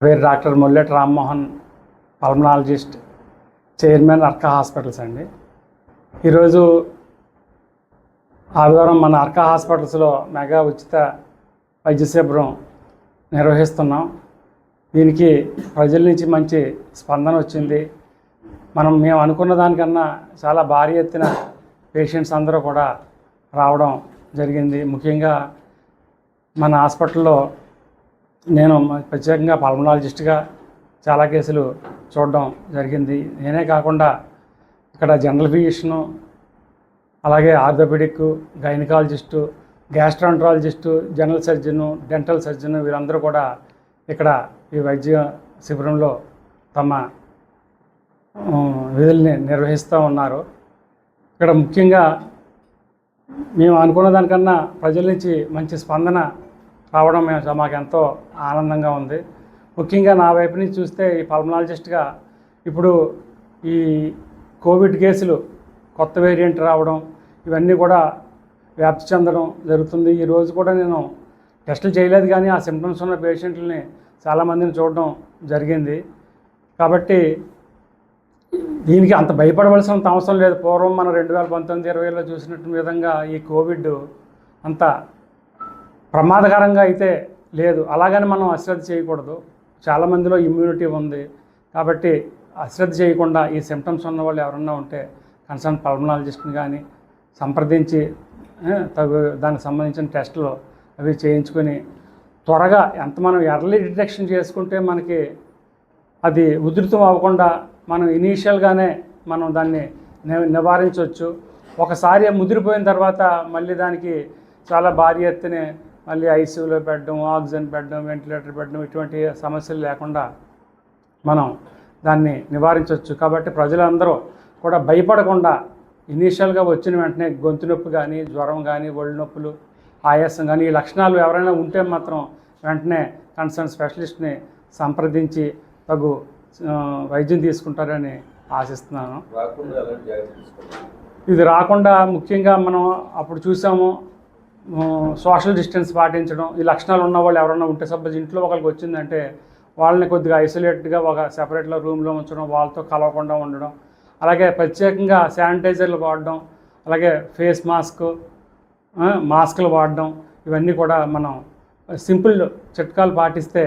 పేరు doctor Molleti Rammohan, pulmonologist, chairman Arka hospitals అండి. ఈరోజు ఆదివారం మన అర్కా హాస్పిటల్స్లో మెగా ఉచిత వైద్య శిబిరం నిర్వహిస్తున్నాం. దీనికి ప్రజల నుంచి మంచి స్పందన వచ్చింది. మేము అనుకున్న దానికన్నా చాలా భారీ ఎత్తున పేషెంట్స్ అందరూ కూడా రావడం జరిగింది. ముఖ్యంగా మన హాస్పిటల్లో నేను ప్రత్యేకంగా పల్మనాలజిస్ట్గా చాలా కేసులు చూడడం జరిగింది. నేనే కాకుండా ఇక్కడ జనరల్ ఫిజిషియను, అలాగే orthopaedic, gynaecologist, gastroenterologist, general surgeon, dental surgeon వీరందరూ కూడా ఇక్కడ ఈ వైద్య శిబిరంలో తమ విధుల్ని నిర్వహిస్తూ ఉన్నారు. ఇక్కడ ముఖ్యంగా మేము అనుకున్న దానికన్నా ప్రజల నుంచి మంచి స్పందన రావడం మాకు ఎంతో ఆనందంగా ఉంది. ముఖ్యంగా నా వైపు నుంచి చూస్తే ఈ పల్మనాలజిస్ట్గా ఇప్పుడు ఈ కోవిడ్ కేసులు కొత్త వేరియంట్ రావడం ఇవన్నీ కూడా వ్యాప్తి చెందడం జరుగుతుంది. ఈరోజు కూడా నేను టెస్టులు చేయలేదు, కానీ ఆ సిమ్టమ్స్ ఉన్న పేషెంట్లని చాలామందిని చూడడం జరిగింది. కాబట్టి దీనికి అంత భయపడవలసినంత అవసరం లేదు. పూర్వం మన 2019-20లో చూసినట్టు విధంగా ఈ కోవిడ్ అంత ప్రమాదకరంగా అయితే లేదు. అలాగని మనం అశ్రద్ధ చేయకూడదు. చాలామందిలో ఇమ్యూనిటీ ఉంది కాబట్టి అశ్రద్ధ చేయకుండా ఈ సిమ్టమ్స్ ఉన్న వాళ్ళు ఎవరన్నా ఉంటే కన్సర్న్ పల్మనాలజిస్ట్ని కానీ సంప్రదించి దానికి సంబంధించిన టెస్టులు అవి చేయించుకొని త్వరగా ఎంత మనం ఎర్లీ డిటెక్షన్ చేసుకుంటే మనకి అది ఉధృతం అవ్వకుండా మనం ఇనీషియల్గానే మనం దాన్ని నివారించవచ్చు. ఒకసారి ముదిరిపోయిన తర్వాత మళ్ళీ దానికి చాలా భారీ ఎత్తునే మళ్ళీ ఐసీయూలో పెట్టడం, ఆక్సిజన్ పెట్టడం, వెంటిలేటర్ పెట్టడం ఇటువంటి సమస్యలు లేకుండా మనం దాన్ని నివారించవచ్చు. కాబట్టి ప్రజలందరూ కూడా భయపడకుండా ఇనీషియల్గా వచ్చిన వెంటనే గొంతు నొప్పి కానీ, జ్వరం కానీ, ఒళ్ళు నొప్పులు, ఆయాసం కానీ ఈ లక్షణాలు ఎవరైనా ఉంటే మాత్రం వెంటనే కన్సర్న్ స్పెషలిస్ట్ని సంప్రదించి తగు వైద్యం తీసుకుంటారని ఆశిస్తున్నాను. ఇది రాకుండా ముఖ్యంగా మనం అప్పుడు చూసాము, సోషల్ డిస్టెన్స్ పాటించడం, ఈ లక్షణాలు ఉన్న వాళ్ళు ఎవరైనా ఉంటే సపోజ్ ఇంట్లో ఒకరికి వచ్చిందంటే వాళ్ళని కొద్దిగా ఐసోలేటెడ్గా ఒక సెపరేట్లో రూమ్లో ఉంచడం, వాళ్ళతో కలవకుండా ఉండడం, అలాగే ప్రత్యేకంగా శానిటైజర్లు వాడడం, అలాగే ఫేస్ మాస్కులు వాడడం, ఇవన్నీ కూడా మనం సింపుల్ చిట్కాలు పాటిస్తే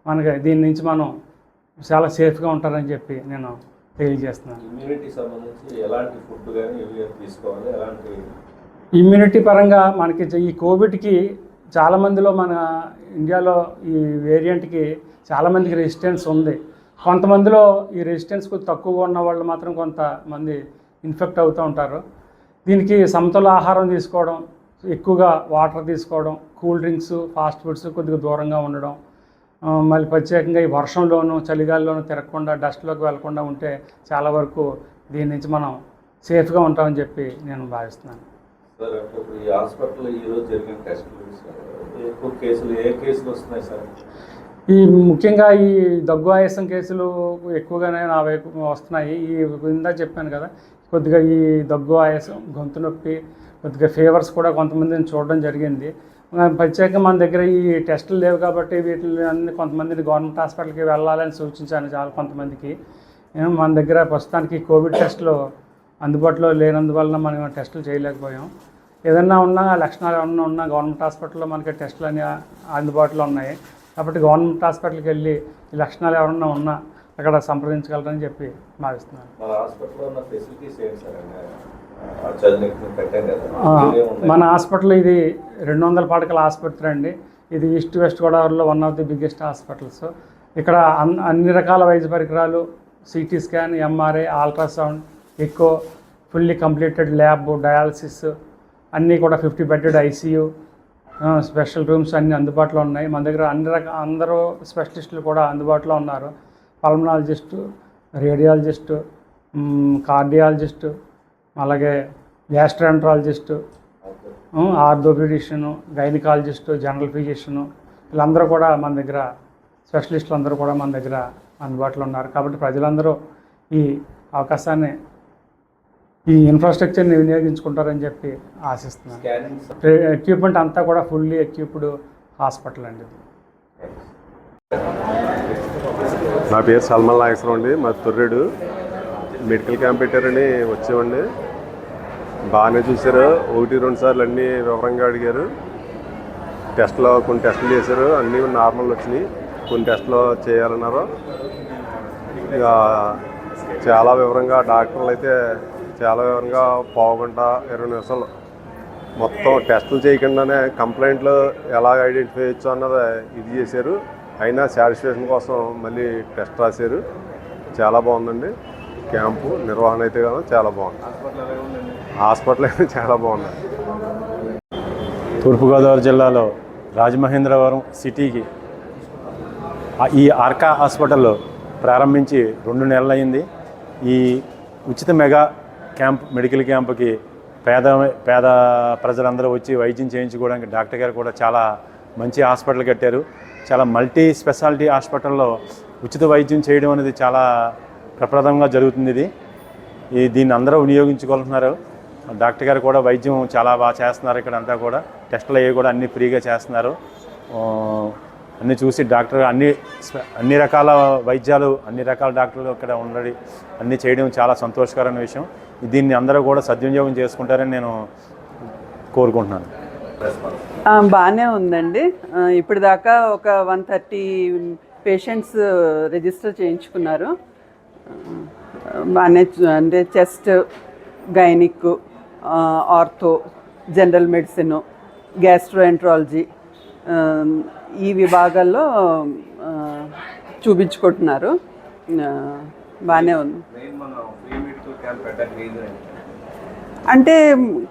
మనకి దీని నుంచి మనం చాలా సేఫ్గా ఉంటారని చెప్పి నేను తెలియజేస్తున్నాను. ఇమ్యూనిటీ సంబంధించి ఎలాంటి ఫుడ్ కానీ తీసుకోవాలి, ఎలాంటి ఇమ్యూనిటీ పరంగా మనకి ఈ కోవిడ్కి చాలామందిలో మన ఇండియాలో ఈ వేరియంట్కి చాలామందికి రెసిస్టెన్స్ ఉంది. కొంతమందిలో ఈ రెసిస్టెన్స్ తక్కువగా ఉన్న వాళ్ళు మాత్రం కొంతమంది ఇన్ఫెక్ట్ అవుతూ ఉంటారు. దీనికి సమతుల ఆహారం తీసుకోవడం, ఎక్కువగా వాటర్ తీసుకోవడం, కూల్ డ్రింక్స్, ఫాస్ట్ ఫుడ్స్ కొద్దిగా దూరంగా ఉండడం, మళ్ళీ ప్రత్యేకంగా ఈ వర్షంలోనూ చలిగాల్లోనూ తిరగకుండా డస్ట్లోకి వెళ్లకుండా ఉంటే చాలా వరకు దీని నుంచి మనం సేఫ్గా ఉంటామని చెప్పి నేను భావిస్తున్నాను. సార్, ఈ హాస్పిటల్లో ఈరోజు జరిగిన టెస్టులు ఎక్కువ కేసులు ఏ కేసులు వస్తున్నాయి సార్? ఈ ముఖ్యంగా ఈ దగ్గు ఆయాసం కేసులు ఎక్కువగానే నా వైపు వస్తున్నాయి. ఈ ఇందా చెప్పాను కదా, కొద్దిగా ఈ దగ్గు ఆయాసం, గొంతు నొప్పి, కొద్దిగా ఫీవర్స్ కూడా కొంతమందిని చూడడం జరిగింది. ప్రత్యేకంగా మన దగ్గర ఈ టెస్టులు లేవు కాబట్టి వీటిని అన్ని కొంతమందిని గవర్నమెంట్ హాస్పిటల్కి వెళ్ళాలని సూచించాను కొంతమందికి. మన దగ్గర ప్రస్తుతానికి కోవిడ్ టెస్టులు అందుబాటులో లేనందువలన మనం టెస్టులు చేయలేకపోయాం. ఏదన్నా ఉన్నా లక్షణాలు ఏమన్నా ఉన్నా గవర్నమెంట్ హాస్పిటల్లో మనకి టెస్టులు అన్నీ అందుబాటులో ఉన్నాయి. కాబట్టి గవర్నమెంట్ హాస్పిటల్కి వెళ్ళి ఈ లక్షణాలు ఎవరన్నా ఉన్నా అక్కడ సంప్రదించగలరని చెప్పి భావిస్తున్నాను. మన హాస్పిటల్ ఇది 200 పడకల ఆసుపత్రి అండి. ఇది ఈస్ట్ వెస్ట్ గోదావరిలో one of the biggest hospitals. ఇక్కడ అన్ని రకాల వైద్య పరికరాలు, CT scan, MRI, ultrasound, echo, fully completed lab, dialysis అన్నీ కూడా 50 బెడ్డెడ్ ఐసీయూ, స్పెషల్ రూమ్స్ అన్నీ అందుబాటులో ఉన్నాయి. మన దగ్గర అందరూ స్పెషలిస్టులు కూడా అందుబాటులో ఉన్నారు. పల్మనాలజిస్టు, రేడియాలజిస్టు, కార్డియాలజిస్టు, అలాగే గ్యాస్ట్రాంట్రాలజిస్టు, ఆర్థోపెడిషియను, గైనకాలజిస్టు, జనరల్ ఫిజిషియను వీళ్ళందరూ కూడా మన దగ్గర స్పెషలిస్టులు అందరూ కూడా మన దగ్గర అందుబాటులో ఉన్నారు. కాబట్టి ప్రజలందరూ ఈ అవకాశాన్ని, ఈ ఇన్ఫ్రాస్ట్రక్చర్ని వినియోగించుకుంటారని చెప్పి ఆశిస్తున్నాను. ఎక్విప్మెంట్ అంతా కూడా ఫుల్లీ ఎక్విప్డ్ హాస్పిటల్ అండి. నా పేరు సల్మాన్ నాగేశ్వరం అండి, మా తొర్రేడు. మెడికల్ క్యాంప్ పెట్టారని వచ్చామండి. బాగానే చూశారు. 1-2 సార్లు అన్నీ వివరంగా అడిగారు. కొన్ని టెస్టులు చేశారు, అన్నీ నార్మల్ వచ్చినాయి. కొన్ని టెస్టులు చేయాలన్నారు. ఇక చాలా వివరంగా డాక్టర్లు అయితే చాలా వివరంగా పావుగంట 20 నిమిషాలు మొత్తం టెస్టులు చేయకుండానే కంప్లైంట్లు ఎలా ఐడెంటిఫై చేయొచ్చు అన్నది ఇది చేశారు. అయినా సాటిస్ఫాక్షన్ కోసం మళ్ళీ టెస్ట్ రాశారు. చాలా బాగుందండి క్యాంపు. నిర్వహణ అయితే కదా చాలా బాగుంది. హాస్పిటల్ అయితే చాలా బాగుంది. తూర్పుగోదావరి జిల్లాలో రాజమహేంద్రవరం సిటీకి ఈ ఆర్కా హాస్పిటల్ ప్రారంభించి 2 నెలలు అయింది. ఈ ఉచిత మెగా క్యాంప్ మెడికల్ క్యాంపుకి పేద ప్రజలందరూ వచ్చి వైద్యం చేయించుకోవడానికి డాక్టర్ గారు కూడా చాలా మంచి హాస్పిటల్ కట్టారు. చాలా మల్టీ స్పెషాలిటీ హాస్పిటల్లో ఉచిత వైద్యం చేయడం అనేది చాలా ప్రప్రదంగా జరుగుతుంది. దీన్ని అందరూ వినియోగించుకుంటున్నారు. డాక్టర్ గారు కూడా వైద్యం చాలా బాగా చేస్తున్నారు. ఇక్కడ అంతా కూడా టెస్టులు అవి కూడా అన్నీ ఫ్రీగా చేస్తున్నారు. అన్నీ చూసి డాక్టర్ అన్ని రకాల వైద్యాలు అన్ని రకాల డాక్టర్లు ఇక్కడ ఉండడం అన్నీ చేయడం చాలా సంతోషకరమైన విషయం. దీన్ని అందరూ కూడా సద్వినియోగం చేసుకుంటారని నేను కోరుకుంటున్నాను. బాగానే ఉందండి. ఇప్పుడు దాకా ఒక 130 పేషెంట్స్ రిజిస్టర్ చేయించుకున్నారు. బాగానే అంటే chest, gynaec, ortho, general medicine, gastroenterology ఈ విభాగాల్లో చూపించుకుంటున్నారు. బాగానే ఉంది. అంటే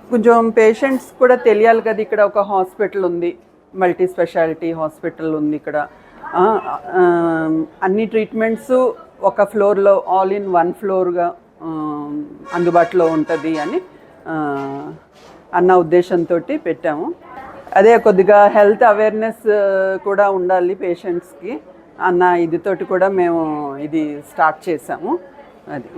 కొంచెం పేషెంట్స్ కూడా తెలియాలి కదా, ఇక్కడ ఒక హాస్పిటల్ ఉంది, మల్టీ స్పెషాలిటీ హాస్పిటల్ ఉంది ఇక్కడ. అన్ని ట్రీట్మెంట్స్ ఒక ఫ్లోర్లో ఆల్ ఇన్ వన్ ఫ్లోర్గా అందుబాటులో ఉంటుంది అని అన్న ఉద్దేశంతో పెట్టాము. అదే కొద్దిగా హెల్త్ అవేర్నెస్ కూడా ఉండాలి పేషెంట్స్కి అన్న ఇదితోటి కూడా మేము ఇది స్టార్ట్ చేసాము. అది